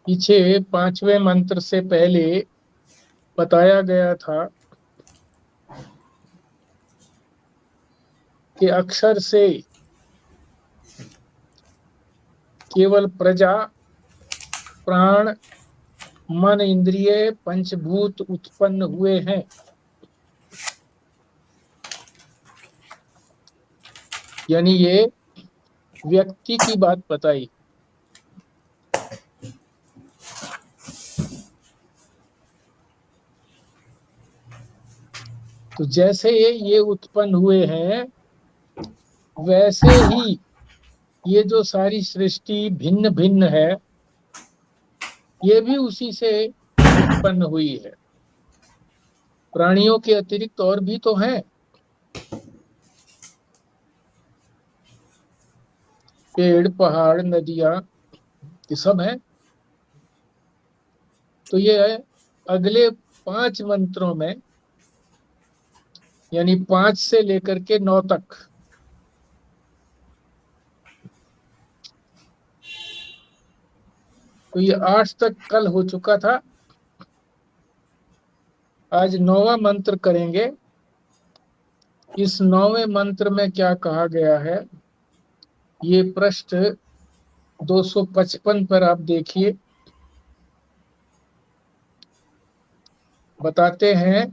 पीछे पांचवें मंत्र से पहले बताया गया था कि अक्षर से केवल प्रजा, प्राण, मन, इंद्रिय, पंचभूत उत्पन्न हुए हैं। यानी ये व्यक्ति की बात बताई। तो जैसे ये उत्पन्न हुए हैं, वैसे ही ये जो सारी सृष्टि भिन्न भिन्न है, ये भी उसी से उत्पन्न हुई है। प्राणियों के अतिरिक्त और भी तो हैं। पेड़, पहाड़, नदियां, ये सब हैं। तो ये अगले 5 मंत्रों में, यानी 5 से लेकर के 9 तक, तो ये 8 तक कल हो चुका था। आज 9वां मंत्र करेंगे। इस 9वें मंत्र में क्या कहा गया है, ये पृष्ठ 255 पर आप देखिए। बताते हैं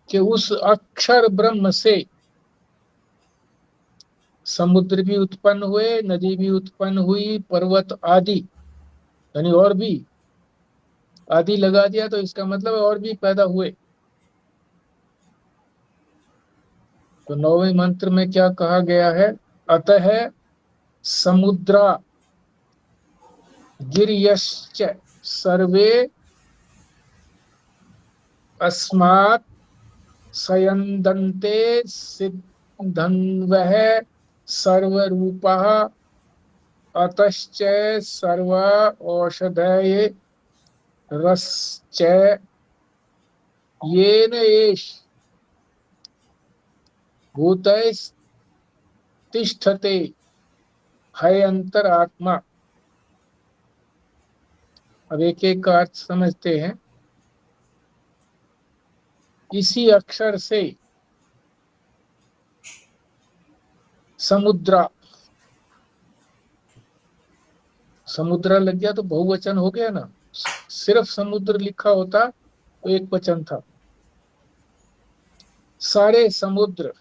कि उस अक्षर ब्रह्म से समुद्र भी उत्पन्न हुए, नदी भी उत्पन्न हुई, पर्वत आदि, यानी और भी, आदि लगा दिया तो इसका मतलब और भी पैदा हुए। तो 9वें मंत्र में क्या कहा गया है, अतः समुद्रा गिर्यश्च सर्वे अस्मात् सयन्दन्ते सिद्धन्वः सर्वरूपः अतश्च सर्व औषधये रसश्च येन एष भूतैस्तिष्ठते हयन्तरात्मा। अब एक एक का अर्थ समझते हैं। इसी अक्षर से समुद्रा, समुद्र लग गया तो बहुवचन हो गया ना। सिर्फ समुद्र लिखा होता तो एक वचन था। सारे समुद्र,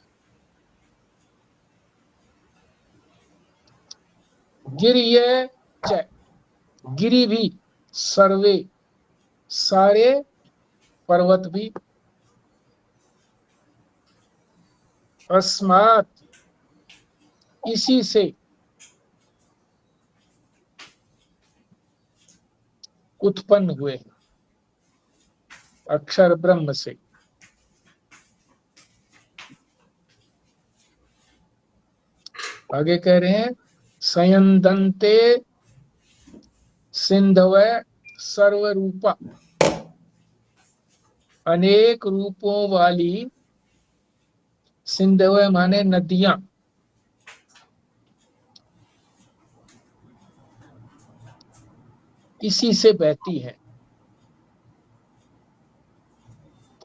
गिरिय च, गिरी भी, सर्वे, सारे पर्वत भी, अस्मात्, इसी से, उत्पन्न हुए, अक्षर ब्रह्म से। आगे कह रहे हैं, संयंदन्ते सिंधव सर्वरूपा, अनेक रूपों वाली, सिंधव माने नदियां, इसी से बहती है।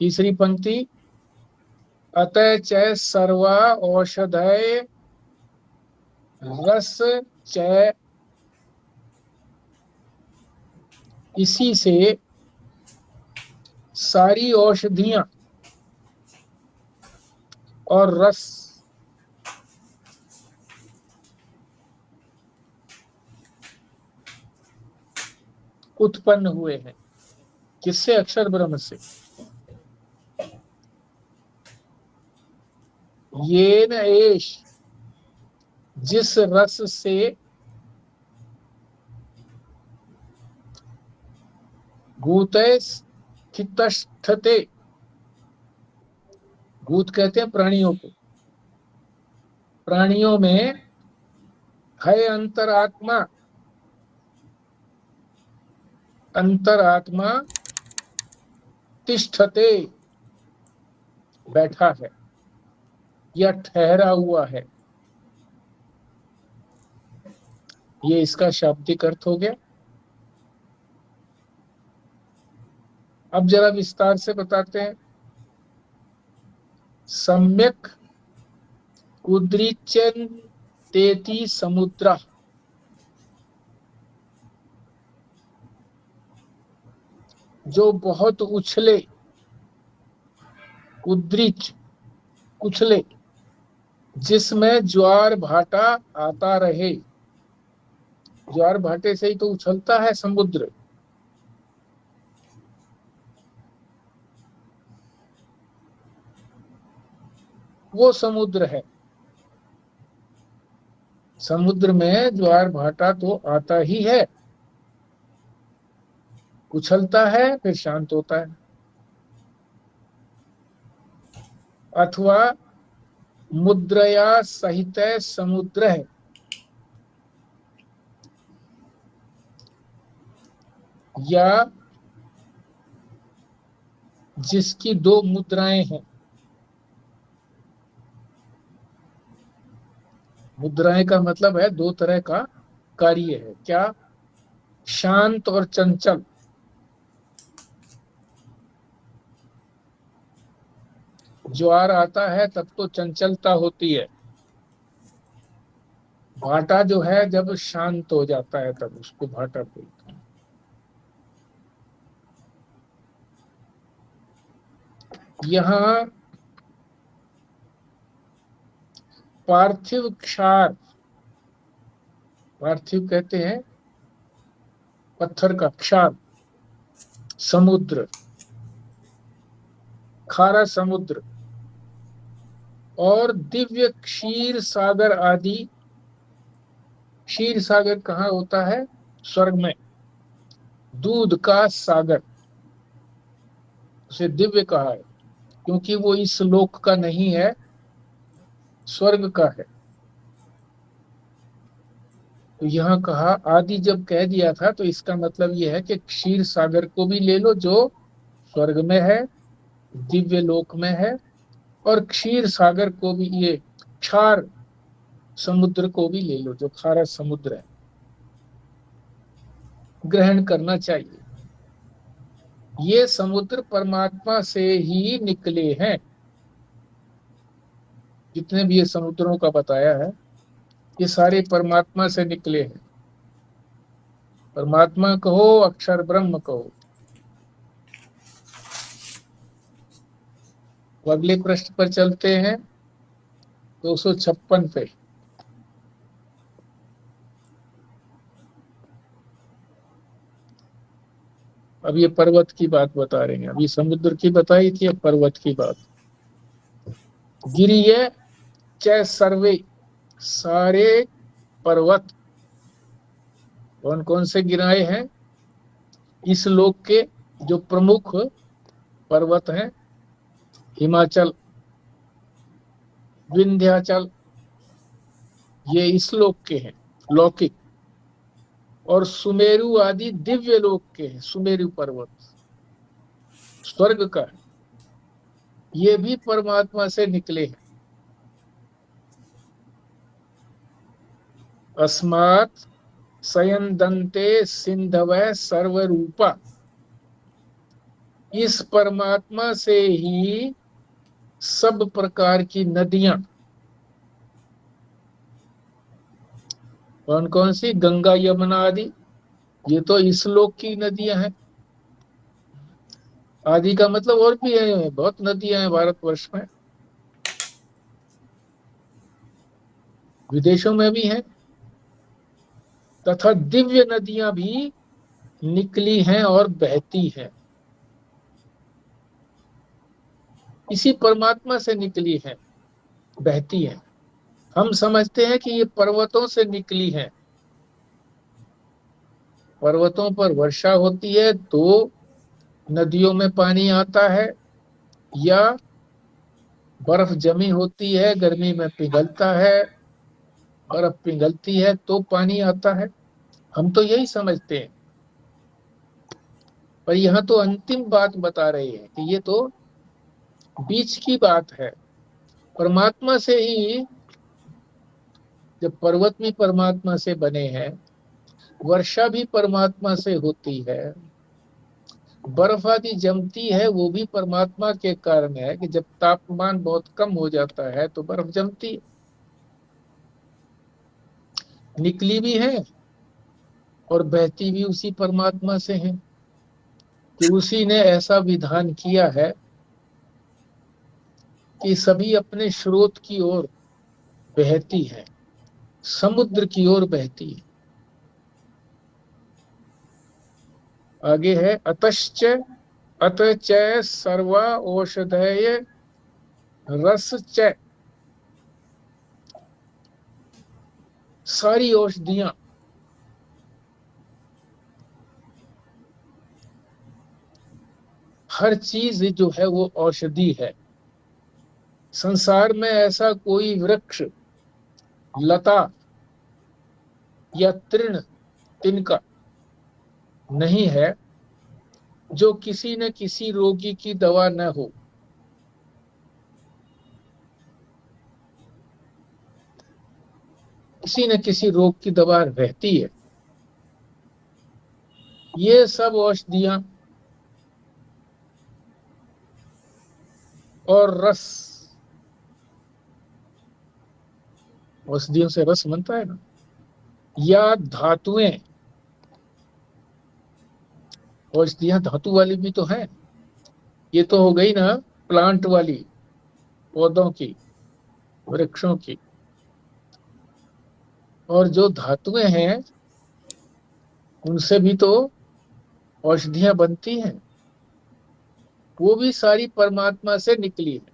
तीसरी पंक्ति, अतः च सर्वा औषधय रस च, इसी से सारी औषधियां और रस उत्पन्न हुए हैं। किससे? अक्षर ब्रह्म से। येन एष, जिस रस से, भूतैस्थितष्ठते, भूत कहते हैं प्राणियों को, प्राणियों में है अंतरात्मा, अंतरात्मा तिष्ठते, बैठा है या ठहरा हुआ है। ये इसका शाब्दिक अर्थ हो गया। अब जरा विस्तार से बताते हैं। सम्यक उद्रिच्यन्तेति समुद्र, जो बहुत उछले, उद्रिच उछले, जिसमें ज्वार भाटा आता रहे। ज्वार भाटे से ही तो उछलता है समुद्र। वो समुद्र है। समुद्र में ज्वार भाटा तो आता ही है, उछलता है फिर शांत होता है। अथवा मुद्रया सहित समुद्र है, या जिसकी दो मुद्राएं हैं। मुद्राएं का मतलब है दो तरह का कार्य है। क्या? शांत और चंचल। ज्वार आता है तब तो चंचलता होती है, भाटा जो है जब शांत हो जाता है तब उसको भाटा बोलते हैं। यहाँ पार्थिव क्षार, पार्थिव कहते हैं पत्थर का, क्षार समुद्र, खारा समुद्र, और दिव्य क्षीर सागर आदि। क्षीर सागर कहाँ होता है? स्वर्ग में। दूध का सागर, उसे दिव्य कहा है क्योंकि वो इस लोक का नहीं है, स्वर्ग का है। तो यहाँ कहा आदि जब कह दिया था तो इसका मतलब यह है कि क्षीर सागर को भी ले लो जो स्वर्ग में है, दिव्य लोक में है, और क्षीर सागर को भी, ये क्षार समुद्र को भी ले लो जो खारा समुद्र है, ग्रहण करना चाहिए। ये समुद्र परमात्मा से ही निकले हैं। जितने भी ये समुद्रों का बताया है ये सारे परमात्मा से निकले हैं। परमात्मा कहो, अक्षर ब्रह्म कहो। अगले पृष्ठ पर चलते हैं, 256 पे। अब ये पर्वत की बात बता रहे हैं। अभी समुद्र की बताई थी, अब पर्वत की बात। गिरिय च सर्वे, सारे पर्वत। कौन कौन से गिराए हैं? इस लोक के जो प्रमुख पर्वत हैं, हिमाचल, विंध्याचल, ये इस लोक के हैं, लौकिक। और सुमेरु आदि दिव्य लोक के हैं। सुमेरु पर्वत स्वर्ग का है, ये भी परमात्मा से निकले हैं। अस्मात् सयंदन्ते सिंधवै सर्वरूपा, इस परमात्मा से ही सब प्रकार की नदियां। कौन कौन सी? गंगा यमुना आदि, ये तो इस लोक की नदियां हैं। आदि का मतलब और भी है, बहुत नदियां हैं भारतवर्ष में, विदेशों में भी हैं। तथा दिव्य नदियां भी निकली हैं और बहती हैं, इसी परमात्मा से निकली हैं, बहती हैं। हम समझते हैं कि ये पर्वतों से निकली हैं। पर्वतों पर वर्षा होती है तो नदियों में पानी आता है, या बर्फ जमी होती है, गर्मी में पिघलता है, बर्फ पिघलती है तो पानी आता है। हम तो यही समझते हैं, पर यहाँ तो अंतिम बात बता रहे हैं कि ये तो बीच की बात है। परमात्मा से ही, जब पर्वत भी परमात्मा से बने हैं वर्षा भी परमात्मा से होती है, बर्फ आदि जमती है वो भी परमात्मा के कारण है कि जब तापमान बहुत कम हो जाता है तो बर्फ जमती है। निकली भी है और बहती भी उसी परमात्मा से है कि उसी ने ऐसा विधान किया है कि सभी अपने स्रोत की ओर बहती है, समुद्र की ओर बहती है। आगे है अतश्च अत च सर्वा औषधय रस च, सारी औषधियां, हर चीज जो है वो औषधि है। संसार में ऐसा कोई वृक्ष, लता या तृण, तिनका नहीं है जो किसी न किसी रोगी की दवा न हो। किसी न किसी रोग की दवा रहती है। ये सब औषधियां और रस, औषधियों से रस बनता है ना, या धातुएं, औषधियां धातु वाली भी तो है। ये तो हो गई ना प्लांट वाली, पौधों की, वृक्षों की। और जो धातुएं हैं उनसे भी तो औषधियां बनती हैं, वो भी सारी परमात्मा से निकली है।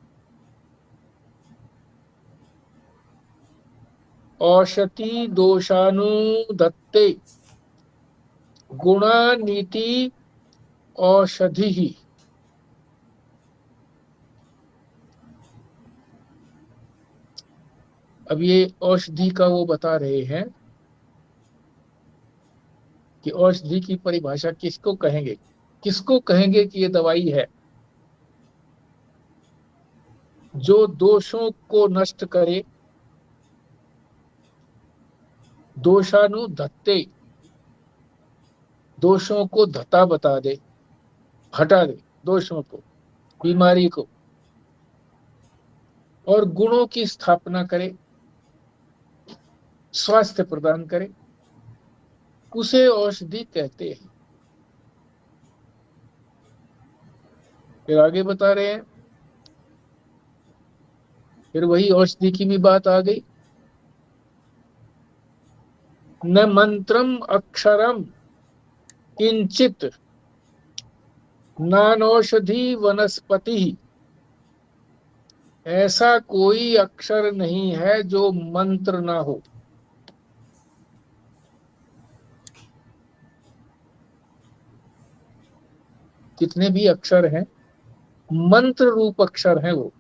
औषधि दोषानुदत्ते गुणा नीति औषधि ही। अब ये औषधि का वो बता रहे हैं कि औषधि की परिभाषा किसको कहेंगे, किसको कहेंगे कि ये दवाई है। जो दोषों को नष्ट करे, दोषानुधत्ते, दोषों को धता बता दे, हटा दे दोषों को, बीमारी को, और गुणों की स्थापना करे, स्वास्थ्य प्रदान करे, उसे औषधि कहते हैं। फिर आगे बता रहे हैं, फिर वही औषधि की भी बात आ गई। न मंत्रम अक्षरम किंचित नानौषधि वनस्पति, ऐसा कोई अक्षर नहीं है जो मंत्र ना हो। जितने भी अक्षर हैं मंत्र रूप अक्षर हैं वो।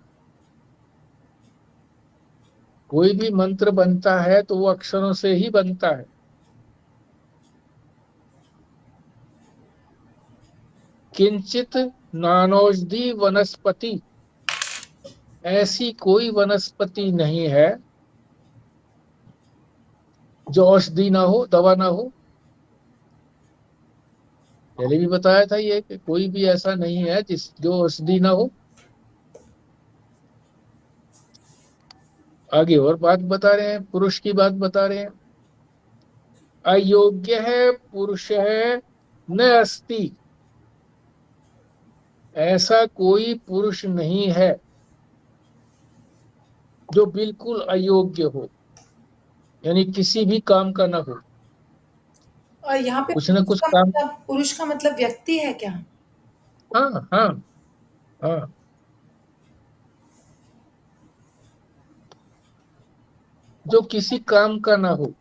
कोई भी मंत्र बनता है तो वो अक्षरों से ही बनता है। किंचित नानौषधि वनस्पति, ऐसी कोई वनस्पति नहीं है जो औषधि ना हो, दवा ना हो। पहले भी बताया था ये कि कोई भी ऐसा नहीं है जो औषधि ना हो। आगे और बात बता रहे हैं, पुरुष की बात बता रहे हैं। अयोग्य है पुरुष है न अस्ति, ऐसा कोई पुरुष नहीं है जो बिल्कुल अयोग्य हो, यानी किसी भी काम का ना हो। और यहाँ पे कुछ न कुछ काम, पुरुष का मतलब व्यक्ति है क्या? हाँ हाँ हाँ, जो किसी काम का ना हो।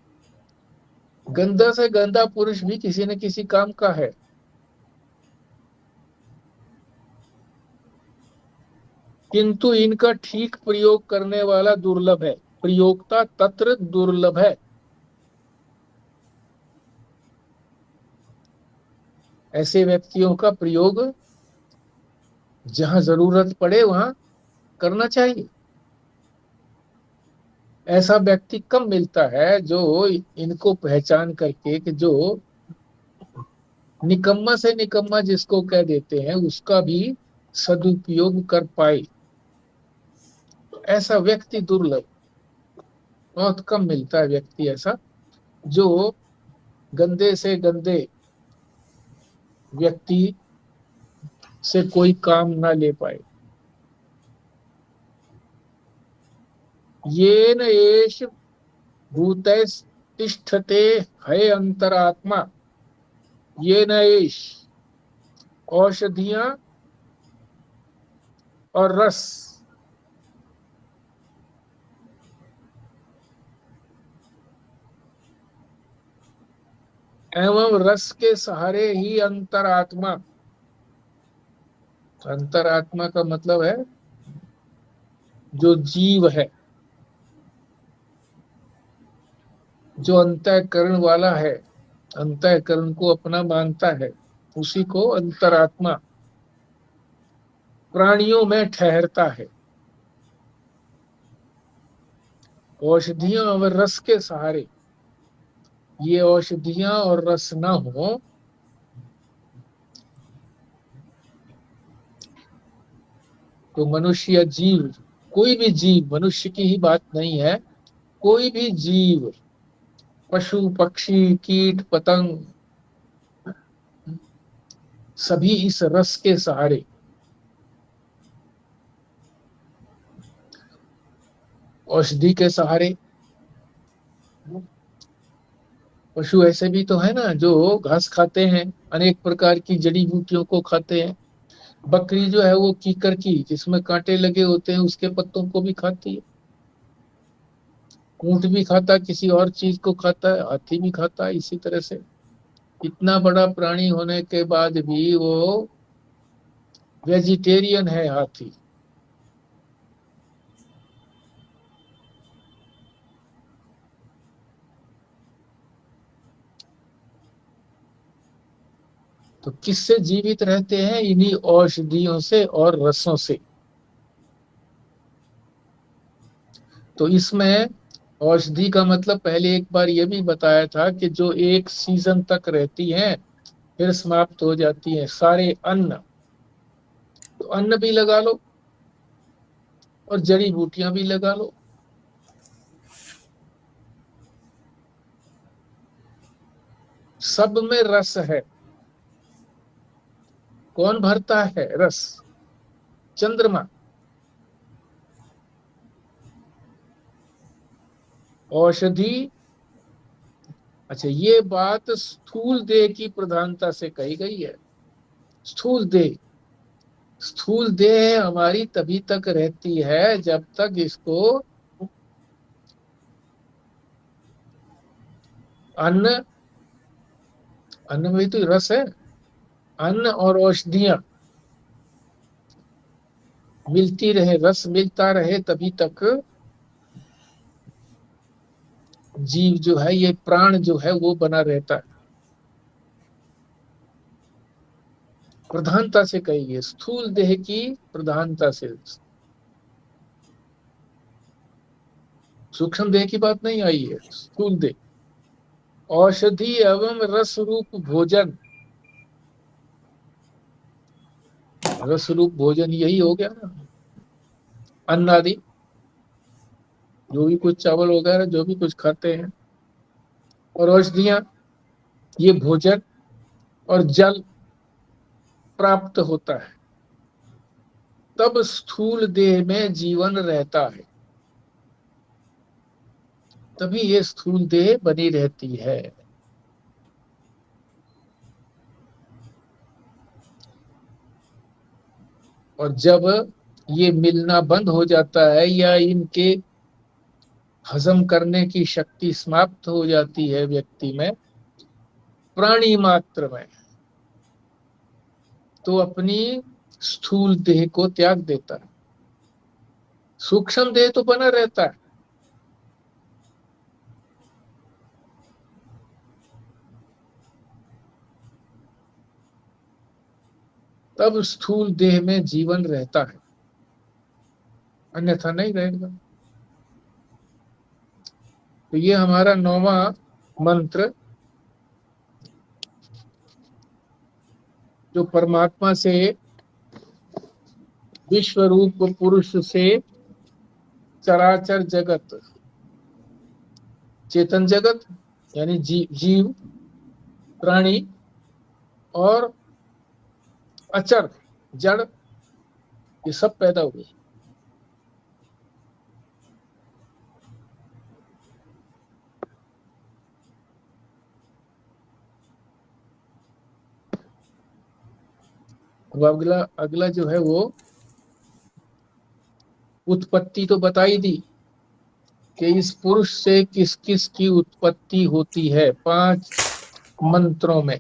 गंदा से गंदा पुरुष भी किसी न किसी काम का है। किंतु इनका ठीक प्रयोग करने वाला दुर्लभ है, प्रयोगता तत्र दुर्लभ है। ऐसे व्यक्तियों का प्रयोग जहां जरूरत पड़े वहां करना चाहिए। ऐसा व्यक्ति कम मिलता है जो इनको पहचान करके कि जो निकम्मा से निकम्मा जिसको कह देते हैं उसका भी सदुपयोग कर पाए। ऐसा व्यक्ति दुर्लभ, बहुत कम मिलता है व्यक्ति ऐसा जो गंदे से गंदे व्यक्ति से कोई काम ना ले पाए। येन एष भूतैस्तिष्ठते हय अंतरात्मा। येन एष औषधियां और रस, एवं रस के सहारे ही अंतरात्मा। अंतरात्मा का मतलब है जो जीव है, जो अंतःकरण वाला है, अंतःकरण को अपना मानता है, उसी को अंतरात्मा प्राणियों में ठहरता है। औषधियों और रस के सहारे, ये औषधियां और रस ना हो तो मनुष्य या जीव, कोई भी जीव, मनुष्य की ही बात नहीं है, कोई भी जीव, पशु पक्षी कीट पतंग, सभी इस रस के सहारे, औषधि के सहारे। पशु ऐसे भी तो है ना जो घास खाते हैं, अनेक प्रकार की जड़ी बूटियों को खाते हैं। बकरी जो है वो कीकर की, जिसमें कांटे लगे होते हैं, उसके पत्तों को भी खाती है। ऊंट भी खाता, किसी और चीज को खाता है, हाथी भी खाता है इसी तरह से। इतना बड़ा प्राणी होने के बाद भी वो वेजिटेरियन है, हाथी। तो किससे जीवित रहते हैं? इन्हीं औषधियों से और रसों से। तो इसमें औषधि का मतलब पहले एक बार ये भी बताया था कि जो एक सीजन तक रहती हैं फिर समाप्त हो जाती हैं। सारे अन्न, तो अन्न भी लगा लो और जड़ी बूटियां भी लगा लो। सब में रस है। कौन भरता है रस? चंद्रमा। औषधि, अच्छा ये बात स्थूल देह की प्रधानता से कही गई है। स्थूल देह, स्थूल देह हमारी तभी तक रहती है जब तक इसको अन्न, अन्न में तो रस है, अन्न और औषधियां मिलती रहे, रस मिलता रहे, तभी तक जीव जो है, ये प्राण जो है वो बना रहता है। प्रधानता से कही है, स्थूल देह की प्रधानता से। सूक्ष्म देह की बात नहीं आई है, स्थूल देह। औषधि एवं रस रूप भोजन, रस रूप भोजन यही हो गया ना, अन्न आदि, जो भी कुछ चावल वगैरह जो भी कुछ खाते हैं। और औषधियां, ये भोजन और जल प्राप्त होता है, तब स्थूल देह में जीवन रहता है, तभी ये स्थूल देह बनी रहती है। और जब ये मिलना बंद हो जाता है या इनके हजम करने की शक्ति समाप्त हो जाती है व्यक्ति में, प्राणी मात्र में, तो अपनी स्थूल देह को त्याग देता है। सूक्ष्म देह तो बना रहता है। तब स्थूल देह में जीवन रहता है, अन्यथा नहीं रहेगा। तो ये हमारा 9वां मंत्र जो परमात्मा से, विश्व रूप पुरुष से चराचर जगत, चेतन जगत यानी जीव प्राणी और अचर जड़, ये सब पैदा हुए। अब अगला अगला जो है वो उत्पत्ति तो बताई दी कि इस पुरुष से किस किस की उत्पत्ति होती है 5 मंत्रों में।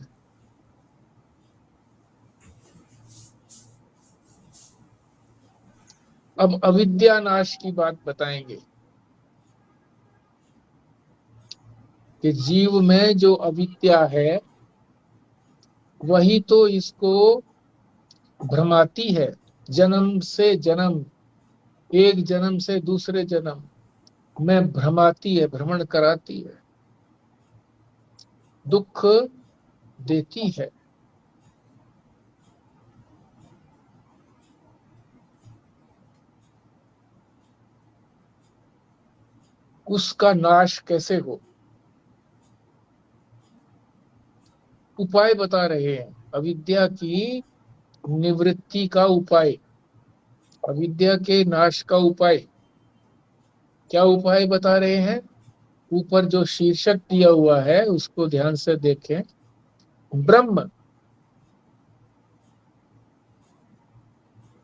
अब अविद्या नाश की बात बताएंगे कि जीव में जो अविद्या है वही तो इसको भ्रमाती है, जन्म से जन्म, एक जन्म से दूसरे जन्म में भ्रमाती है, भ्रमण कराती है, दुख देती है। उसका नाश कैसे हो, उपाय बता रहे हैं। अविद्या की निवृत्ति का उपाय, अविद्या के नाश का उपाय, क्या उपाय बता रहे हैं? ऊपर जो शीर्षक दिया हुआ है उसको ध्यान से देखें। ब्रह्म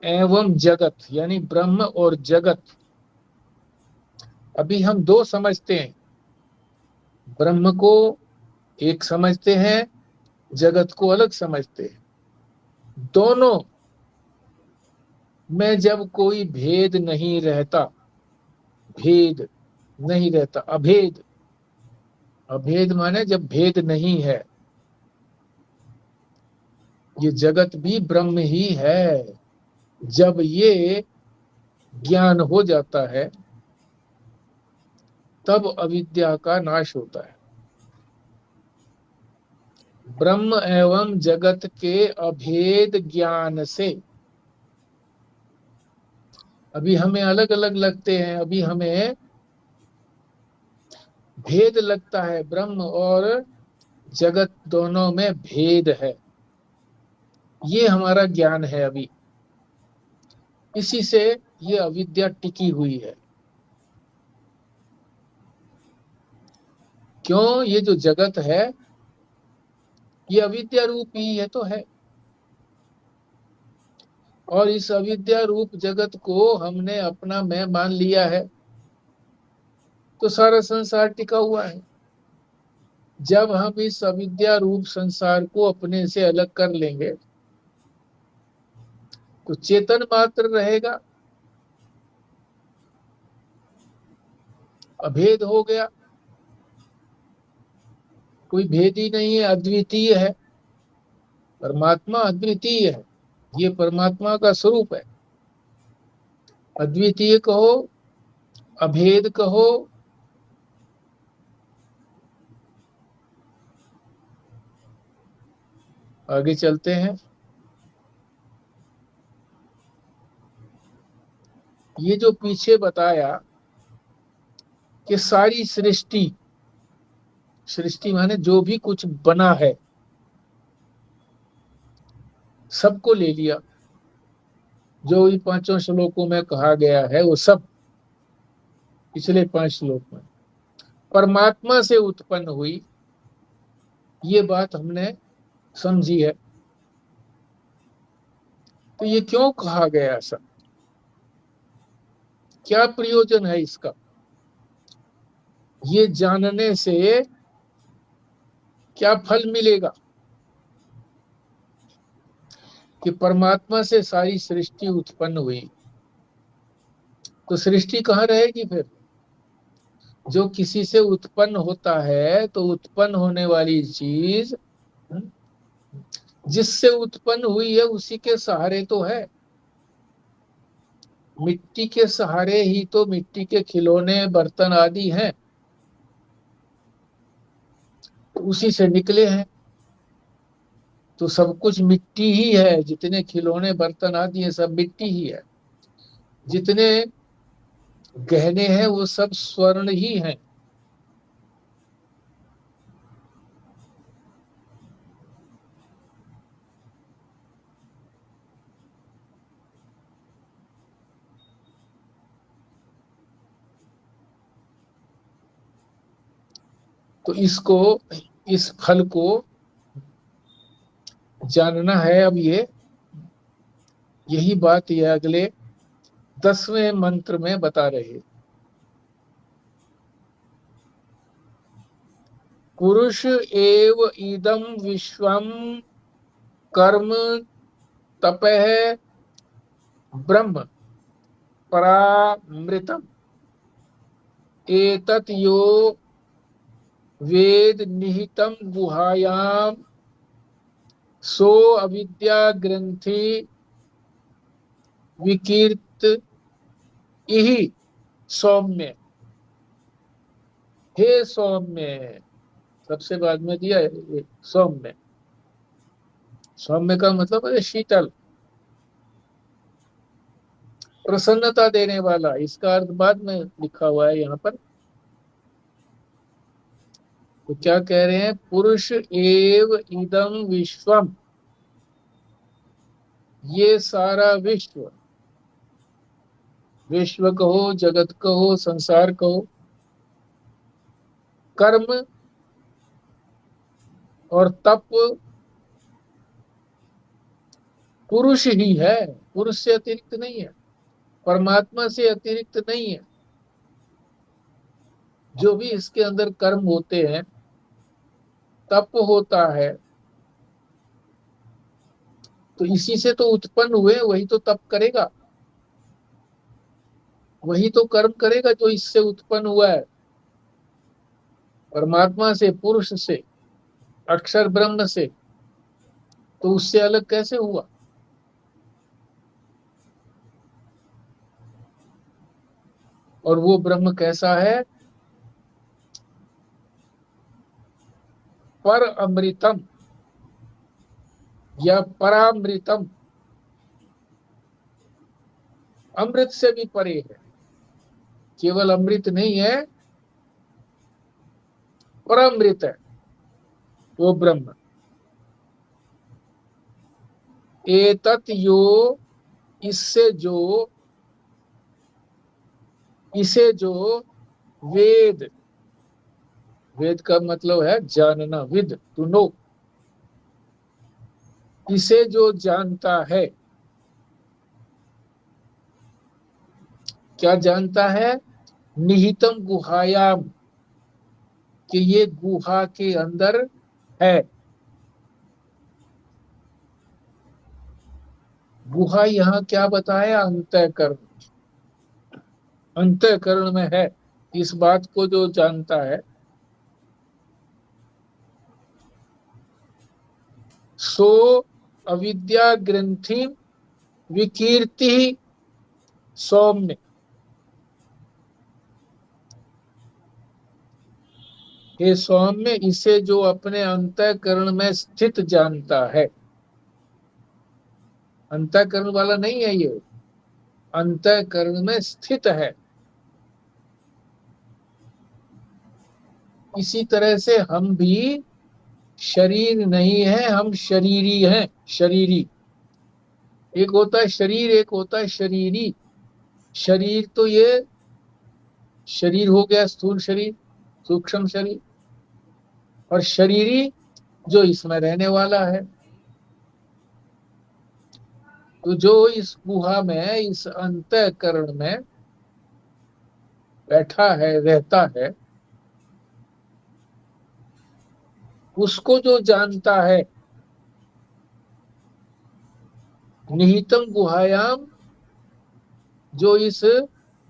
एवं जगत, यानी ब्रह्म और जगत। अभी हम 2 समझते हैं, ब्रह्म को एक समझते हैं, जगत को अलग समझते हैं। दोनों में जब कोई भेद नहीं रहता, भेद नहीं रहता, अभेद, अभेद माने जब भेद नहीं है, ये जगत भी ब्रह्म ही है। जब ये ज्ञान हो जाता है तब अविद्या का नाश होता है। ब्रह्म एवं जगत के अभेद ज्ञान से, अभी हमें अलग अलग लगते हैं, अभी हमें भेद लगता है, ब्रह्म और जगत दोनों में भेद है, ये हमारा ज्ञान है अभी, इसी से ये अविद्या टिकी हुई है। क्यों? ये जो जगत है ये अविद्या रूप ही है तो है, और इस अविद्या रूप जगत को हमने अपना मैं मान लिया है तो सारा संसार टिका हुआ है। जब हम इस अविद्या रूप संसार को अपने से अलग कर लेंगे तो चेतन मात्र रहेगा, अभेद हो गया, कोई भेद ही नहीं है, अद्वितीय है। परमात्मा अद्वितीय है, ये परमात्मा का स्वरूप है। अद्वितीय कहो, अभेद कहो, आगे चलते हैं। ये जो पीछे बताया कि सारी सृष्टि, सृष्टि माने जो भी कुछ बना है सबको ले लिया, जो भी 5 श्लोकों में कहा गया है वो सब पिछले 5 श्लोक में परमात्मा से उत्पन्न हुई, ये बात हमने समझी है। तो ये क्यों कहा गया ऐसा, क्या प्रयोजन है इसका? ये जानने से क्या फल मिलेगा कि परमात्मा से सारी सृष्टि उत्पन्न हुई, तो सृष्टि कहाँ रहेगी फिर? जो किसी से उत्पन्न होता है तो उत्पन्न होने वाली चीज जिससे उत्पन्न हुई है उसी के सहारे तो है। मिट्टी के सहारे ही तो मिट्टी के खिलौने बर्तन आदि हैं, तो उसी से निकले हैं। तो सब कुछ मिट्टी ही है, जितने खिलौने बर्तन आदि है सब मिट्टी ही है। जितने गहने हैं वो सब स्वर्ण ही हैं। तो इसको, इस फल को जानना है। अब ये यही बात ये अगले 10वें मंत्र में बता रहे। पुरुष एव इदं विश्वम कर्म तपः ब्रह्म परामृतम एतत् यो वेद निहितम गुहायाम सो अविद्या ग्रंथि विकीर्त इहि सौम्य। हे सौम्य, सबसे बाद में दिया है ये सौम्य। सौम्य का मतलब है शीतल, प्रसन्नता देने वाला। इसका अर्थ बाद में लिखा हुआ है यहाँ पर। तो क्या कह रहे हैं? पुरुष एव इदं विश्वम, ये सारा विश्व, विश्व कहो, जगत कहो, संसार कहो, कर्म और तप पुरुष ही है, पुरुष से अतिरिक्त नहीं है, परमात्मा से अतिरिक्त नहीं है। जो भी इसके अंदर कर्म होते हैं, तप होता है, तो इसी से तो उत्पन्न हुए, वही तो तप करेगा, वही तो कर्म करेगा जो इससे उत्पन्न हुआ है, परमात्मा से, पुरुष से, अक्षर ब्रह्म से। तो उससे अलग कैसे हुआ? और वो ब्रह्म कैसा है? पर अमृतम या परामृतम, अमृत से भी परे है। केवल अमृत नहीं है, परामृत है वो ब्रह्म। एतत् यो, इससे जो, इसे जो, वेद, वेद का मतलब है जानना, विद टू नो, इसे जो जानता है। क्या जानता है? निहितम गुहायाम, कि ये गुहा के अंदर है। गुहा यहाँ क्या बताया? अंतःकरण, अंतःकरण में है। इस बात को जो जानता है, सो अविद्या ग्रंथि विकीर्ति सौम्य। हे सौम्य, इसे जो अपने अंतःकरण में स्थित जानता है। अंतःकरण वाला नहीं है ये, अंतःकरण में स्थित है। इसी तरह से हम भी शरीर नहीं है, हम शरीरी हैं। शरीरी एक होता है शरीर, एक होता है शरीरी। शरीर तो ये शरीर हो गया, स्थूल शरीर, सूक्ष्म शरीर, और शरीरी जो इसमें रहने वाला है। तो जो इस गुहा में, इस अंतःकरण में बैठा है, रहता है, उसको जो जानता है। निहितम गुहायाम, जो इस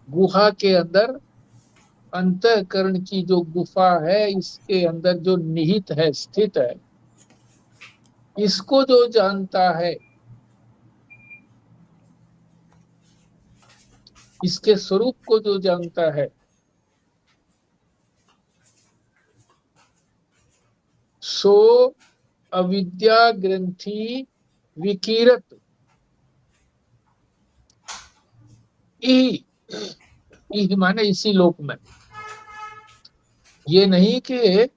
गुहा के अंदर, अंतःकरण की जो गुफा है, इसके अंदर जो निहित है, स्थित है, इसको जो जानता है, इसके स्वरूप को जो जानता है, सो अविद्या ग्रंथि विकीरत इह माने इसी लोक में। ये नहीं कि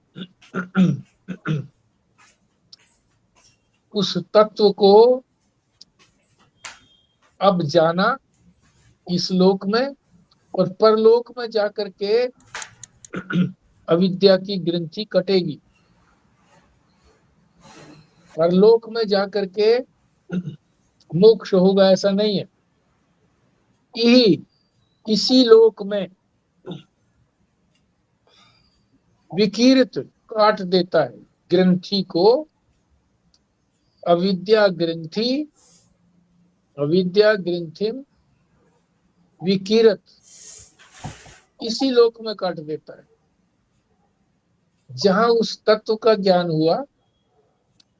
उस तत्व को अब जाना इस लोक में और परलोक में जाकर के अविद्या की ग्रंथि कटेगी। परलोक में जाकर के मोक्ष होगा ऐसा नहीं है। यही इसी लोक में विकीर्त काट देता है ग्रंथि को। अविद्या ग्रंथि अविद्या ग्रंथिम विकीरत इसी लोक में काट देता है जहां उस तत्व का ज्ञान हुआ,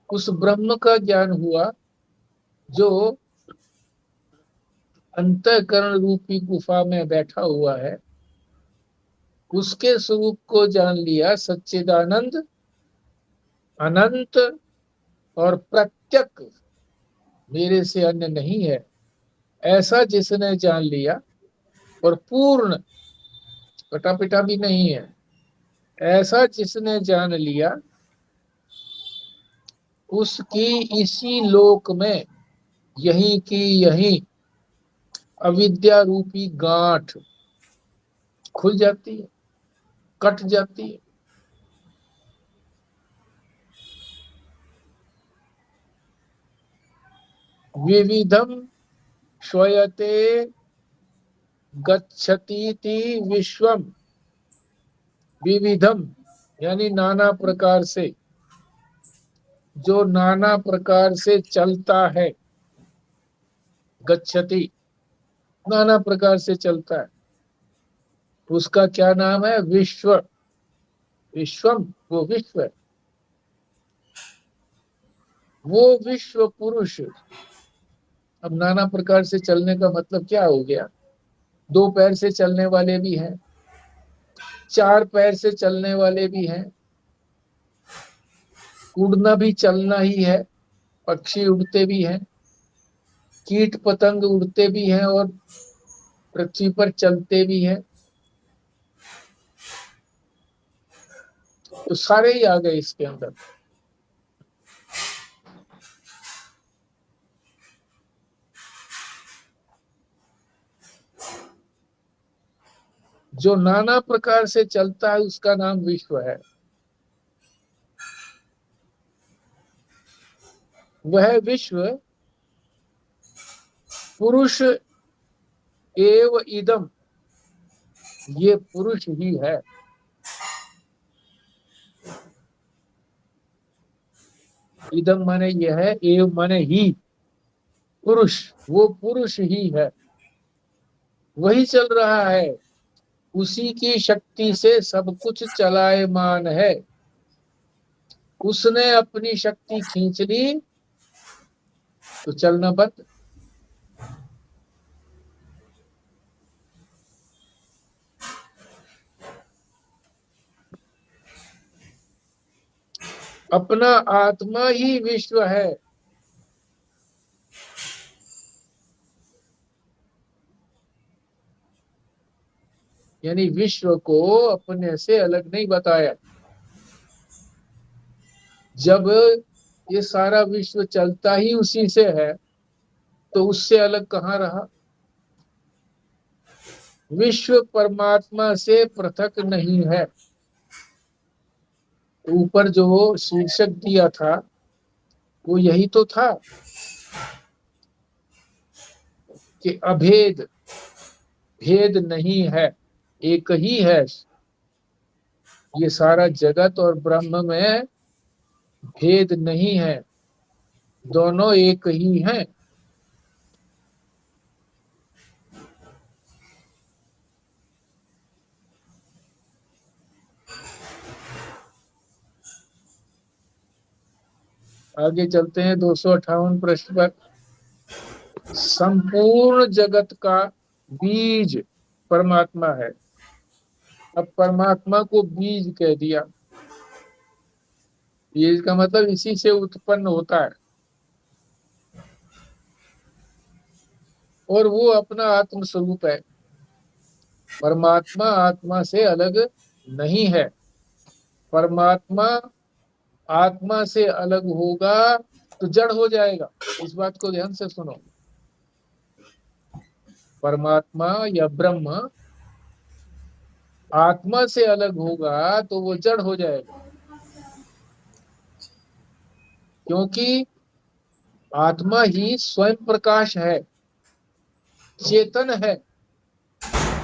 उस ब्रह्म का ज्ञान हुआ जो अंतःकरण रूपी गुफा में बैठा हुआ है। उसके स्वरूप को जान लिया, सच्चिदानंद अनंत और प्रत्यक मेरे से अन्य नहीं है, ऐसा जिसने जान लिया और पूर्ण कटा भी नहीं है, ऐसा जिसने जान लिया उसकी इसी लोक में यही की यही अविद्या रूपी गांठ खुल जाती है, कट जाती है। विविधम श्वयते गच्छतीति विश्वम। विविधम यानी नाना प्रकार से, जो नाना प्रकार से चलता है। गच्छति नाना प्रकार से चलता है, उसका क्या नाम है? विश्व। विश्वम वो विश्व है, वो विश्व पुरुष। अब नाना प्रकार से चलने का मतलब क्या हो गया? दो पैर से चलने वाले भी हैं, चार पैर से चलने वाले भी हैं, उड़ना भी चलना ही है, पक्षी उड़ते भी हैं, कीट पतंग उड़ते भी हैं और पृथ्वी पर चलते भी हैं। तो सारे ही आ गए इसके अंदर। जो नाना प्रकार से चलता है उसका नाम विश्व है। वह विश्व पुरुष एव इदम, ये पुरुष ही है। इदम माने यह है, एव माने ही, पुरुष वो पुरुष ही है, वही चल रहा है, उसी की शक्ति से सब कुछ चलायमान है। उसने अपनी शक्ति खींच ली तो चलना बंद। अपना आत्मा ही विश्व है। यानी विश्व को अपने से अलग नहीं बताया। जब ये सारा विश्व चलता ही उसी से है तो उससे अलग कहाँ रहा? विश्व परमात्मा से पृथक नहीं है। ऊपर जो शीर्षक दिया था वो यही तो था कि अभेद, भेद नहीं है, एक ही है। ये सारा जगत और ब्रह्म में भेद नहीं है, दोनों एक ही हैं। आगे चलते हैं 258 पृष्ठ पर। संपूर्ण जगत का बीज परमात्मा है। अब परमात्मा को बीज कह दिया, बीज का मतलब इसी से उत्पन्न होता है, और वो अपना आत्म स्वरूप है। परमात्मा आत्मा से अलग नहीं है। परमात्मा आत्मा से अलग होगा तो जड़ हो जाएगा। इस बात को ध्यान से सुनो। परमात्मा या ब्रह्म आत्मा से अलग होगा तो वो जड़ हो जाएगा, क्योंकि आत्मा ही स्वयं प्रकाश है, चेतन है।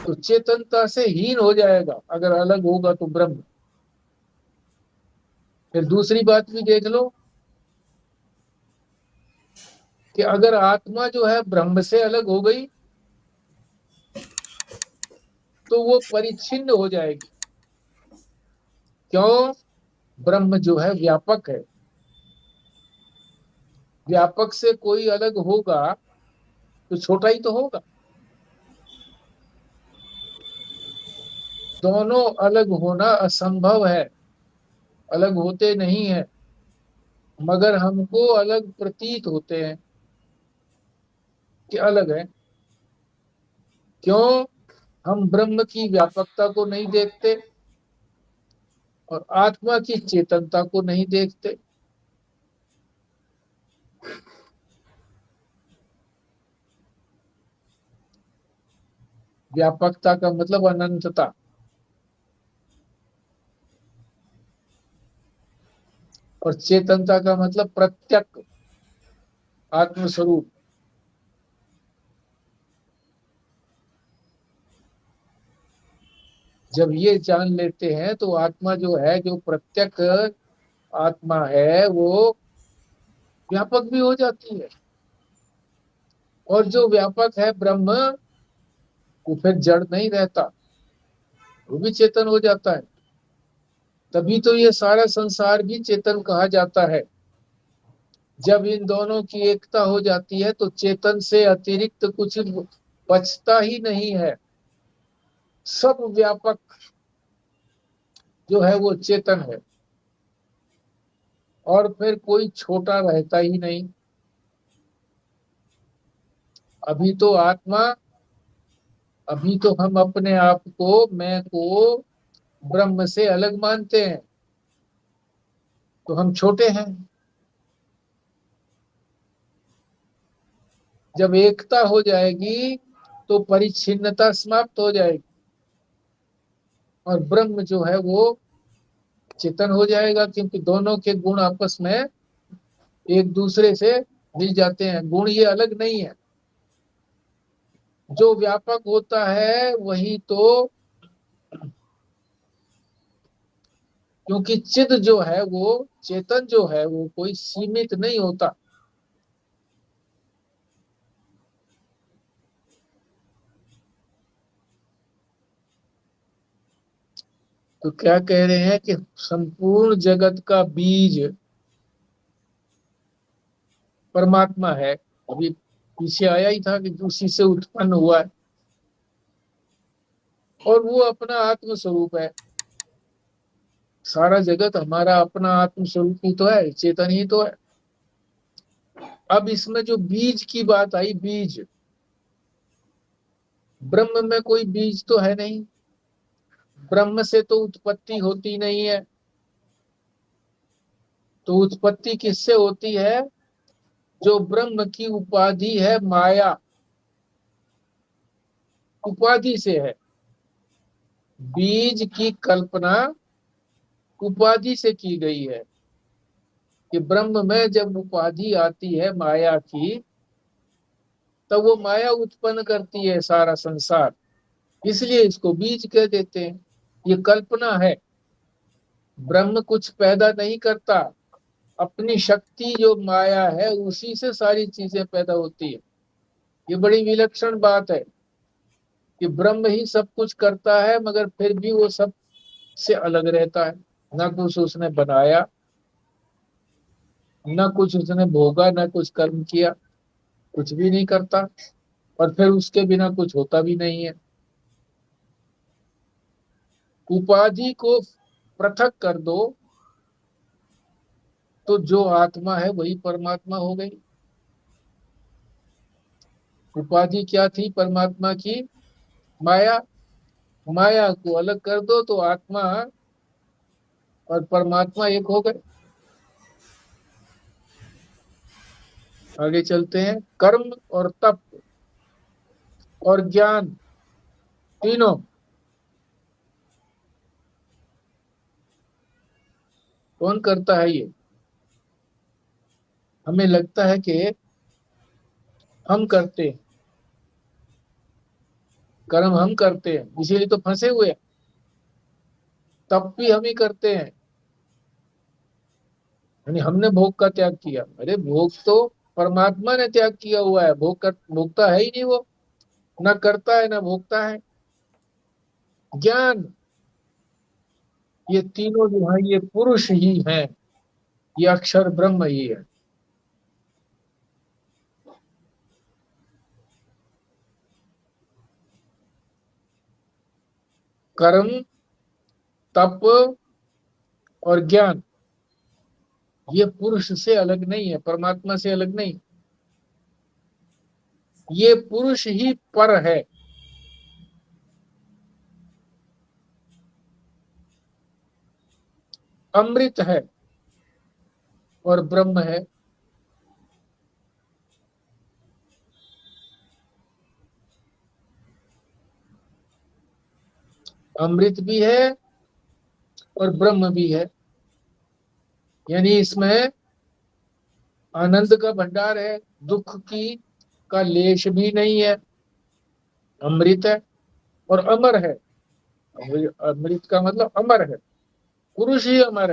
तो चेतनता से हीन हो जाएगा अगर अलग होगा तो ब्रह्म। फिर दूसरी बात भी देख लो कि अगर आत्मा जो है ब्रह्म से अलग हो गई तो वो परिच्छिन्न हो जाएगी। क्यों? ब्रह्म जो है व्यापक है। व्यापक से कोई अलग होगा तो छोटा ही तो होगा। दोनों अलग होना असंभव है, अलग होते नहीं है, मगर हमको अलग प्रतीत होते हैं कि अलग है। क्यों? हम ब्रह्म की व्यापकता को नहीं देखते और आत्मा की चेतनता को नहीं देखते। व्यापकता का मतलब अनंतता, और चेतनता का मतलब प्रत्यक आत्मस्वरूप। जब ये जान लेते हैं तो आत्मा जो है, जो प्रत्यक आत्मा है, वो व्यापक भी हो जाती है। और जो व्यापक है ब्रह्म, वो फिर जड़ नहीं रहता, वो भी चेतन हो जाता है। तभी तो ये सारा संसार भी चेतन कहा जाता है। जब इन दोनों की एकता हो जाती है तो चेतन से अतिरिक्त कुछ बचता ही नहीं है। सब व्यापक जो है वो चेतन है, और फिर कोई छोटा रहता ही नहीं। अभी तो आत्मा, अभी तो हम अपने आप को, मैं को ब्रह्म से अलग मानते हैं, तो हम छोटे हैं। जब एकता हो जाएगी तो परिच्छिन्नता समाप्त हो जाएगी, और ब्रह्म जो है वो चेतन हो जाएगा, क्योंकि दोनों के गुण आपस में एक दूसरे से मिल जाते हैं। गुण ये अलग नहीं है। जो व्यापक होता है वही तो, क्योंकि चिद जो है वो, चेतन जो है वो कोई सीमित नहीं होता। तो क्या कह रहे हैं कि संपूर्ण जगत का बीज परमात्मा है। अभी पीछे आया ही था कि उसी से उत्पन्न हुआ है, और वो अपना आत्म स्वरूप है। सारा जगत हमारा अपना आत्म स्वरूप ही तो है, चेतन ही तो है। अब इसमें जो बीज की बात आई, बीज, ब्रह्म में कोई बीज तो है नहीं। ब्रह्म से तो उत्पत्ति होती नहीं है। तो उत्पत्ति किससे होती है? जो ब्रह्म की उपाधि है माया, उपाधि से है। बीज की कल्पना उपाधि से की गई है कि ब्रह्म में जब उपाधि आती है माया की, तब वो माया उत्पन्न करती है सारा संसार। इसलिए इसको बीज कह देते हैं। ये कल्पना है। ब्रह्म कुछ पैदा नहीं करता। अपनी शक्ति जो माया है उसी से सारी चीजें पैदा होती है। ये बड़ी विलक्षण बात है कि ब्रह्म ही सब कुछ करता है, मगर फिर भी वो सब से अलग रहता है। ना कुछ उसने बनाया, ना कुछ उसने भोगा, ना कुछ कर्म किया, कुछ भी नहीं करता, और फिर उसके बिना कुछ होता भी नहीं है। उपाधि को पृथक कर दो तो जो आत्मा है वही परमात्मा हो गई। उपाधि क्या थी परमात्मा की? माया। माया को अलग कर दो तो आत्मा और परमात्मा एक हो गए। आगे चलते हैं। कर्म और तप और ज्ञान, तीनों कौन करता है ये? हमें लगता है कि हम करते हैं, कर्म हम करते हैं, इसीलिए तो फंसे हुए हैं। तप भी हम ही करते हैं, यानी हमने भोग का त्याग किया। अरे भोग तो परमात्मा ने त्याग किया हुआ है, भोगता है ही नहीं वो, ना करता है ना भोगता है। ज्ञान, ये तीनों जो है ये पुरुष ही हैं, ये अक्षर ब्रह्म ही है। कर्म, तप और ज्ञान, ये पुरुष से अलग नहीं है, परमात्मा से अलग नहीं। ये पुरुष ही पर है। अमृत है और ब्रह्म है। अमृत भी है और ब्रह्म भी है, यानी इसमें आनंद का भंडार है, दुख की का लेश भी नहीं है। अमृत है और अमर है। अमृत का मतलब अमर है, पुरुष ही अमर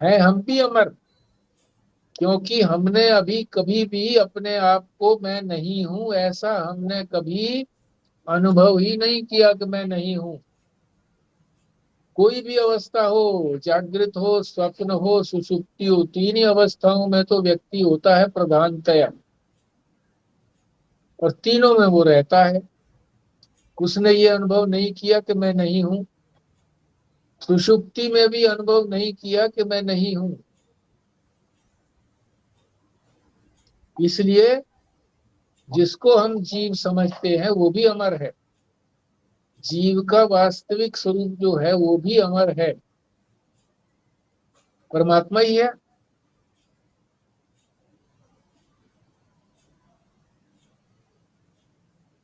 है हम भी अमर। क्योंकि हमने अभी कभी भी अपने आप को मैं नहीं हूं ऐसा हमने कभी अनुभव ही नहीं किया कि मैं नहीं हूं। कोई भी अवस्था हो, जागृत हो, स्वप्न हो, सुषुप्ति हो, तीन ही अवस्थाओं में तो व्यक्ति होता है प्रधानतया, और तीनों में वो रहता है। उसने ये अनुभव नहीं किया कि मैं नहीं हूं, सुषुप्ति में भी अनुभव नहीं किया कि मैं नहीं हूं। इसलिए जिसको हम जीव समझते हैं वो भी अमर है। जीव का वास्तविक स्वरूप जो है वो भी अमर है, परमात्मा ही है।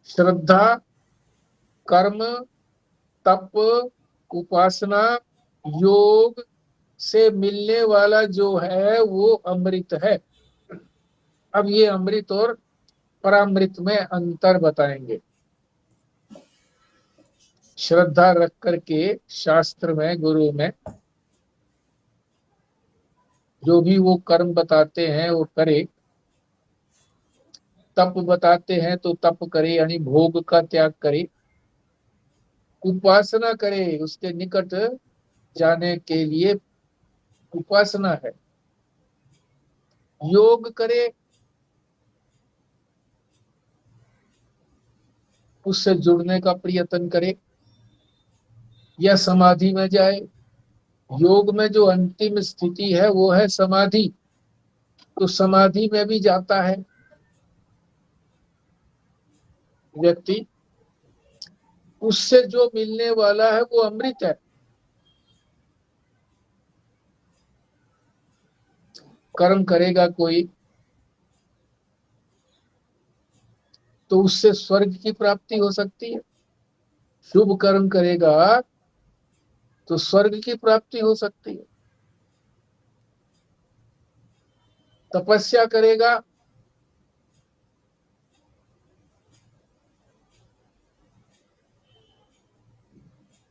श्रद्धा, कर्म, तप, उपासना, योग से मिलने वाला जो है वो अमृत है। अब ये अमृत और परामृत में अंतर बताएंगे। श्रद्धा रख करके शास्त्र में, गुरु में जो भी वो कर्म बताते हैं वो करे, तप बताते हैं तो तप करे यानी भोग का त्याग करे, उपासना करे उसके निकट जाने के लिए उपासना है, योग करे उससे जुड़ने का प्रयत्न करे, या समाधि में जाए। योग में जो अंतिम स्थिति है वो है समाधि, तो समाधि में भी जाता है व्यक्ति, उससे जो मिलने वाला है वो अमृत है। कर्म करेगा कोई तो उससे स्वर्ग की प्राप्ति हो सकती है, शुभ कर्म करेगा तो स्वर्ग की प्राप्ति हो सकती है। तपस्या करेगा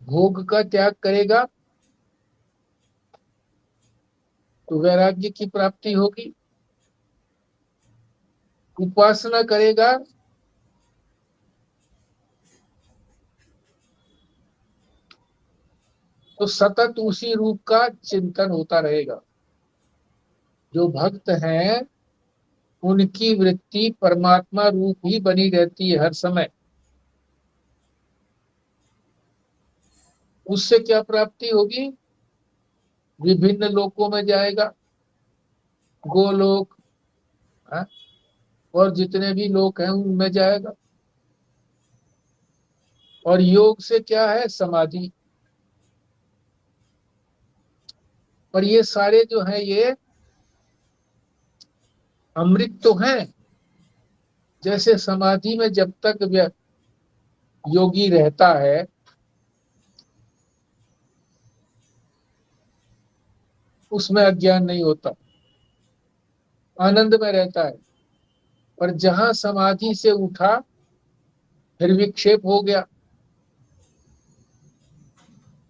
भोग का त्याग करेगा तो वैराग्य की प्राप्ति होगी। उपासना करेगा तो सतत उसी रूप का चिंतन होता रहेगा। जो भक्त हैं उनकी वृत्ति परमात्मा रूप ही बनी रहती है हर समय। उससे क्या प्राप्ति होगी? विभिन्न लोकों में जाएगा, गोलोक, हाँ, और जितने भी लोक हैं उनमें जाएगा। और योग से क्या है? समाधि। और ये सारे जो हैं ये अमृत तो हैं। जैसे समाधि में जब तक योगी रहता है उसमें अज्ञान नहीं होता, आनंद में रहता है। पर जहां समाधि से उठा फिर विक्षेप हो गया।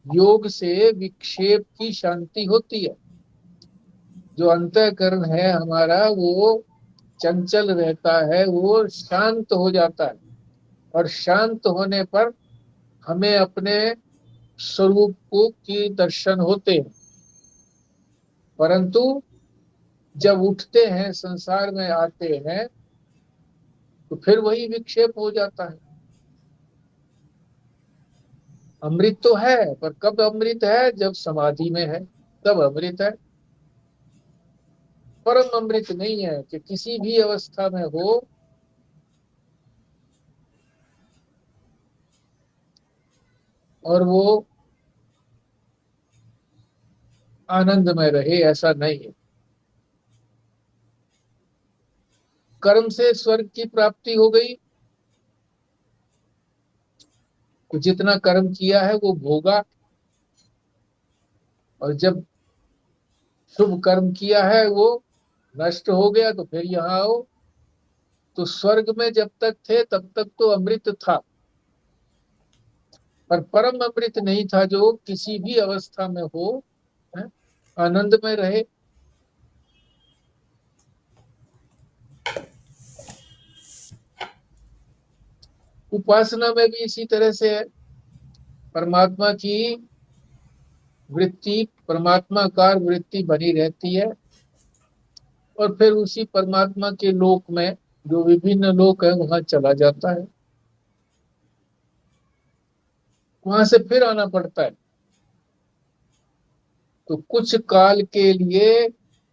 योग से विक्षेप की शांति होती है। जो अंतःकरण है हमारा वो चंचल रहता है, वो शांत हो जाता है। और शांत होने पर हमें अपने स्वरूप को की दर्शन होते हैं। परंतु जब उठते हैं, संसार में आते हैं, तो फिर वही विक्षेप हो जाता है। अमृत तो है, पर कब अमृत है? जब समाधि में है तब अमृत है। परम अमृत नहीं है कि किसी भी अवस्था में हो और वो आनंद में रहे, ऐसा नहीं है। कर्म से स्वर्ग की प्राप्ति हो गई, तो जितना कर्म किया है वो भोगा। और जब शुभ कर्म किया है वो नष्ट हो गया, तो फिर यहाँ आओ। तो स्वर्ग में जब तक थे तब तक तो अमृत था, पर परम अमृत नहीं था जो किसी भी अवस्था में हो, है, आनंद में रहे। उपासना में भी इसी तरह से है। परमात्मा की वृत्ति, परमात्माकार वृत्ति बनी रहती है। और फिर उसी परमात्मा के लोक में जो विभिन्न लोक है वहां चला जाता है, वहां से फिर आना पड़ता है। तो कुछ काल के लिए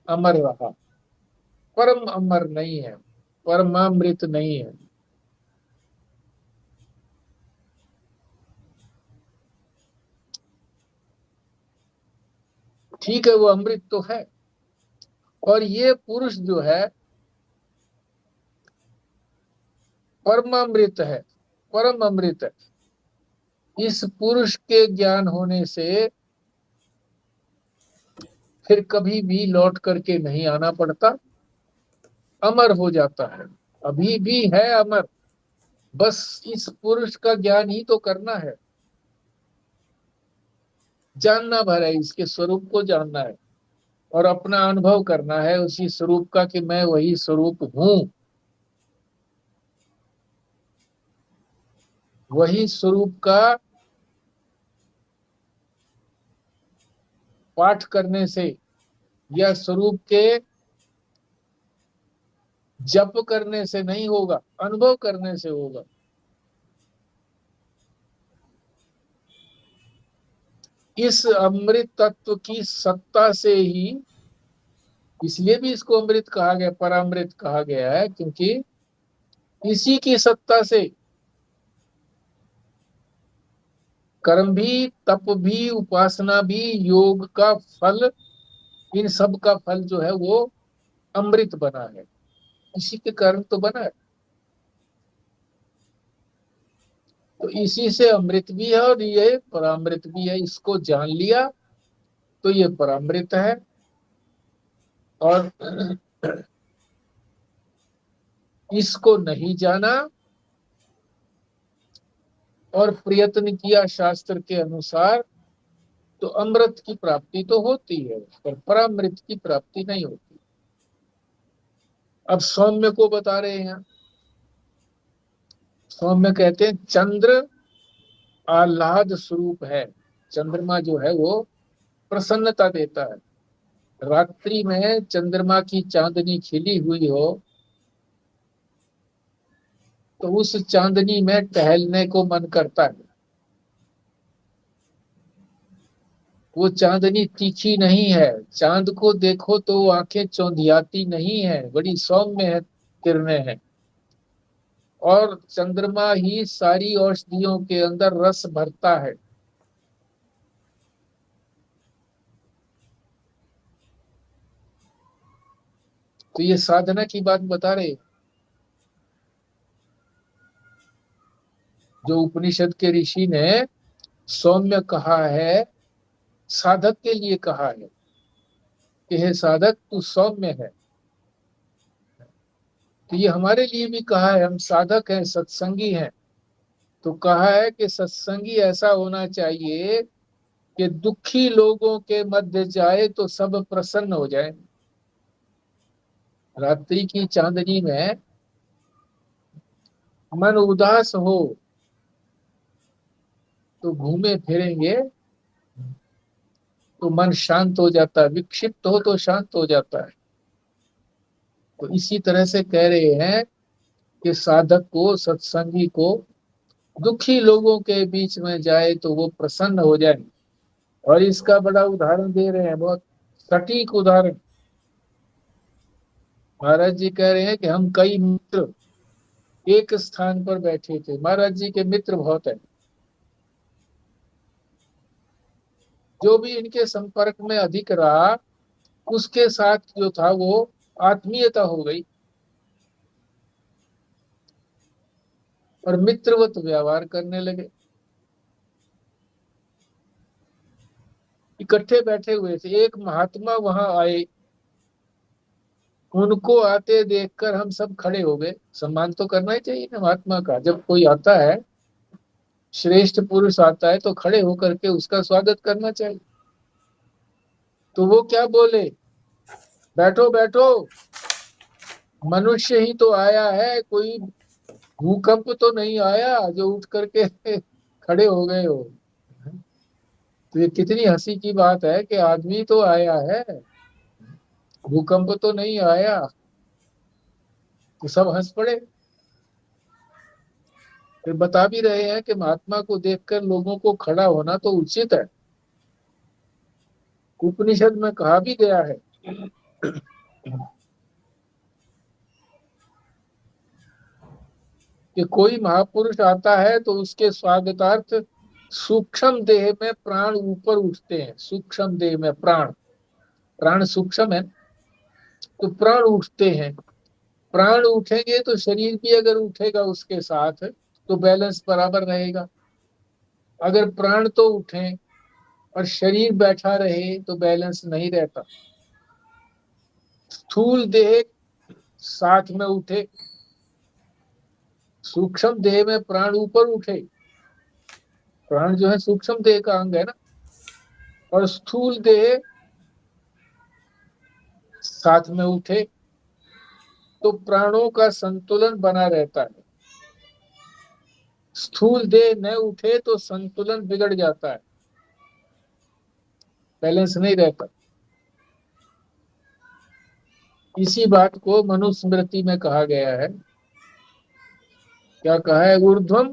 अमर रहा, परम अमर नहीं है, परमामृत नहीं है। ठीक है, वो अमृत तो है। और ये पुरुष जो है परमामृत है, परम अमृत है। इस पुरुष के ज्ञान होने से फिर कभी भी लौट करके नहीं आना पड़ता, अमर हो जाता है। अभी भी है अमर, बस इस पुरुष का ज्ञान ही तो करना है, जानना भर है, इसके स्वरूप को जानना है और अपना अनुभव करना है उसी स्वरूप का कि मैं वही स्वरूप हूं। वही स्वरूप का पाठ करने से या स्वरूप के जप करने से नहीं होगा, अनुभव करने से होगा। इस अमृत तत्व की सत्ता से ही, इसलिए भी इसको अमृत कहा गया, परामृत कहा गया है, क्योंकि इसी की सत्ता से कर्म भी, तप भी, उपासना भी, योग का फल, इन सब का फल जो है वो अमृत बना है। इसी के कारण तो बना है। तो इसी से अमृत भी है और ये परामृत भी है। इसको जान लिया तो ये परामृत है। और इसको नहीं जाना और प्रयत्न किया शास्त्र के अनुसार, तो अमृत की प्राप्ति तो होती है पर परामृत की प्राप्ति नहीं होती। अब सौम्य को बता रहे हैं। सौम्य कहते हैं चंद्र आह्लाद स्वरूप है। चंद्रमा जो है वो प्रसन्नता देता है। रात्रि में चंद्रमा की चांदनी खिली हुई हो तो उस चांदनी में टहलने को मन करता है। वो चांदनी तीखी नहीं है, चांद को देखो तो आंखें चौंधियाती नहीं है, बड़ी सौम्य है, किरणें हैं। और चंद्रमा ही सारी औषधियों के अंदर रस भरता है। तो ये साधना की बात बता रहे, जो उपनिषद के ऋषि ने सौम्य कहा है, साधक के लिए कहा है कि हे साधक तू सौम्य है। तो ये हमारे लिए भी कहा है, हम साधक हैं, सत्संगी हैं। तो कहा है कि सत्संगी ऐसा होना चाहिए कि दुखी लोगों के मध्य जाए तो सब प्रसन्न हो जाए। रात्रि की चांदनी में मन उदास हो तो घूमे फिरेंगे तो मन शांत हो जाता है, विक्षिप्त हो तो शांत हो जाता है। तो इसी तरह से कह रहे हैं कि साधक को, सत्संगी को दुखी लोगों के बीच में जाए तो वो प्रसन्न हो जाए। और इसका बड़ा उदाहरण दे रहे हैं, बहुत सटीक उदाहरण। महाराज जी कह रहे हैं कि हम कई मित्र एक स्थान पर बैठे थे, महाराज जी के मित्र बहुत है, जो भी इनके संपर्क में अधिक रहा उसके साथ जो था वो आत्मीयता हो गई और मित्रवत व्यवहार करने लगे। इकट्ठे बैठे हुए थे, एक महात्मा वहां आए, उनको आते देखकर हम सब खड़े हो गए। सम्मान तो करना ही चाहिए ना महात्मा का, जब कोई आता है, श्रेष्ठ पुरुष आता है तो खड़े होकर के उसका स्वागत करना चाहिए। तो वो क्या बोले, बैठो बैठो, मनुष्य ही तो आया है, कोई भूकंप तो नहीं आया जो उठ करके खड़े हो गए हो। तो ये कितनी हंसी की बात है कि आदमी तो आया है, भूकंप तो नहीं आया। तो सब हंस पड़े। फिर बता भी रहे हैं कि महात्मा को देखकर लोगों को खड़ा होना तो उचित है, उपनिषद में कहा भी गया है। कि कोई महापुरुष आता है तो उसके स्वागतार्थ सूक्ष्म देह में प्राण ऊपर उठते हैं। सूक्ष्म देह में प्राण, प्राण सूक्ष्म है तो प्राण उठते हैं। प्राण उठेंगे तो शरीर भी अगर उठेगा उसके साथ तो बैलेंस बराबर रहेगा। अगर प्राण तो उठे और शरीर बैठा रहे तो बैलेंस नहीं रहता। स्थूल देह साथ में उठे, सूक्ष्म देह में प्राण ऊपर उठे, प्राण जो है सूक्ष्म देह का अंग है ना, और स्थूल देह साथ में उठे तो प्राणों का संतुलन बना रहता है। स्थूल देह न उठे तो संतुलन बिगड़ जाता है, बैलेंस नहीं रहता। इसी बात को मनुस्मृति में कहा गया है। क्या कहा है, ऊर्ध्वम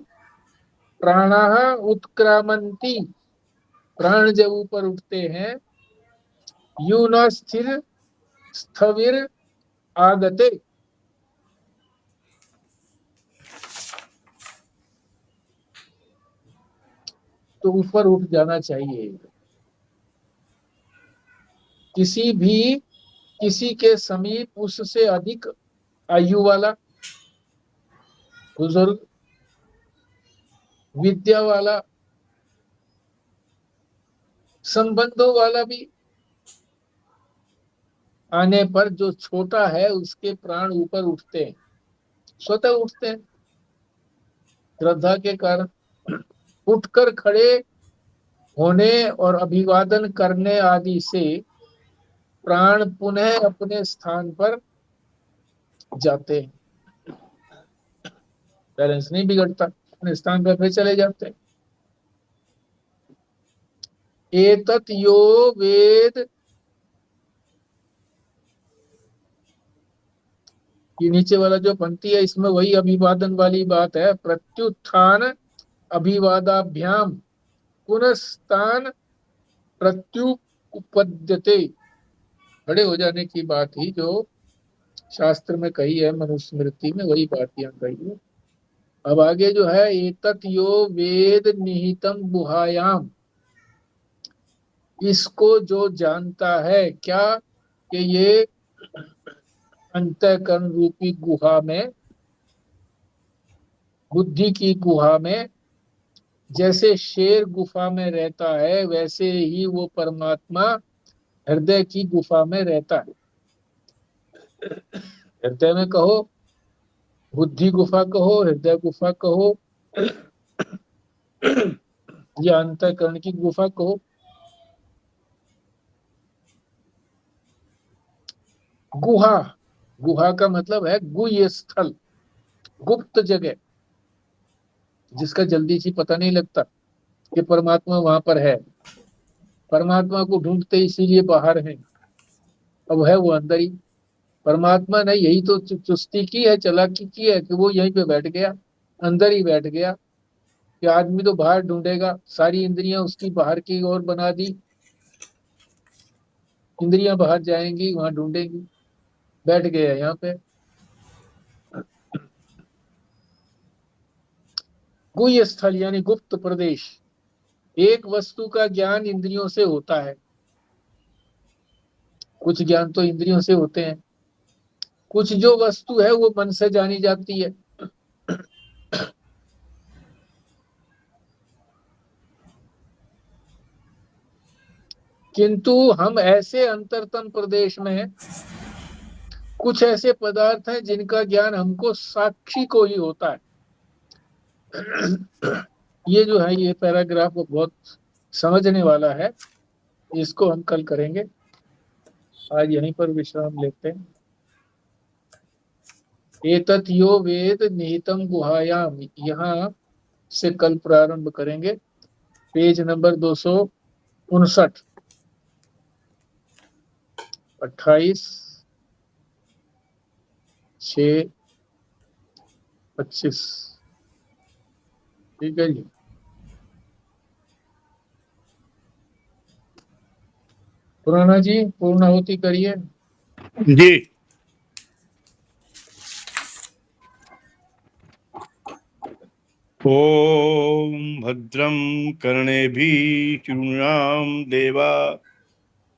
प्राणाः उत्क्रामंती, प्राण जब ऊपर उठते हैं, यू न स्थिर स्थविर आगते, तो ऊपर उठ जाना चाहिए। किसी भी, किसी के समीप उससे अधिक आयु वाला, बुजुर्ग, विद्या वाला, संबंधों वाला भी आने पर जो छोटा है उसके प्राण ऊपर उठते हैं, स्वतः उठते हैं श्रद्धा के कारण। उठकर खड़े होने और अभिवादन करने आदि से प्राण पुनः अपने स्थान पर जाते हैं, बैलेंस नहीं बिगड़ता, अपने स्थान पर फिर चले जाते हैं। एतत् यो वेद, ये नीचे वाला जो पंक्ति है इसमें वही अभिवादन वाली बात है। प्रत्युत्थान अभिवादाभ्याम पुनस्तान प्रत्युपद्यते, खड़े हो जाने की बात ही जो शास्त्र में कही है, मनुस्मृति में, वही बात यहाँ कही है। अब आगे जो है, एतत् यो वेद निहितम गुहायाम, इसको जो जानता है क्या, कि ये अंतःकरण रूपी गुहा में, बुद्धि की गुहा में, जैसे शेर गुफा में रहता है वैसे ही वो परमात्मा हृदय की गुफा में रहता है। हृदय में कहो, बुद्धि गुफा कहो, हृदय गुफा कहो, या अंतःकरण की गुफा कहो। गुहा, गुहा का मतलब है गुह्य स्थल, गुप्त जगह, जिसका जल्दी से पता नहीं लगता कि परमात्मा वहां पर है। परमात्मा को ढूंढते इसीलिए बाहर है, अब है वो अंदर ही। परमात्मा ने यही तो चुस्ती की है, चालाकी की है कि वो यहीं पे बैठ गया, अंदर ही बैठ गया। कि आदमी तो बाहर ढूंढेगा, सारी इंद्रियां उसकी बाहर की ओर बना दी, इंद्रियां बाहर जाएंगी, वहां ढूंढेंगी, बैठ गया यहाँ पे। गुह्य स्थल यानी गुप्त प्रदेश। एक वस्तु का ज्ञान इंद्रियों से होता है, कुछ ज्ञान तो इंद्रियों से होते हैं, कुछ जो वस्तु है वो मन से जानी जाती है। किंतु हम ऐसे अंतरतम प्रदेश में, कुछ ऐसे पदार्थ हैं जिनका ज्ञान हमको साक्षी को ही होता है। ये जो है, ये पैराग्राफ बहुत समझने वाला है, इसको हम कल करेंगे। आज यहीं पर विश्राम लेते हैं। एतत् यो वेद निहितम गुहायाम, यहाँ से कल प्रारंभ करेंगे। Page number 259, 28/6/25। ठीक है जी। पुराना जी पूर्णाहुति करिए जी। ओम भद्रं कर्णेभिः शृणुयाम देवा,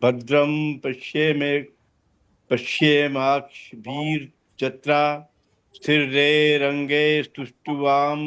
भद्रं पश्येमाक्षभिर्जत्रा, स्थिरैरङ्गैस्तुष्टुवां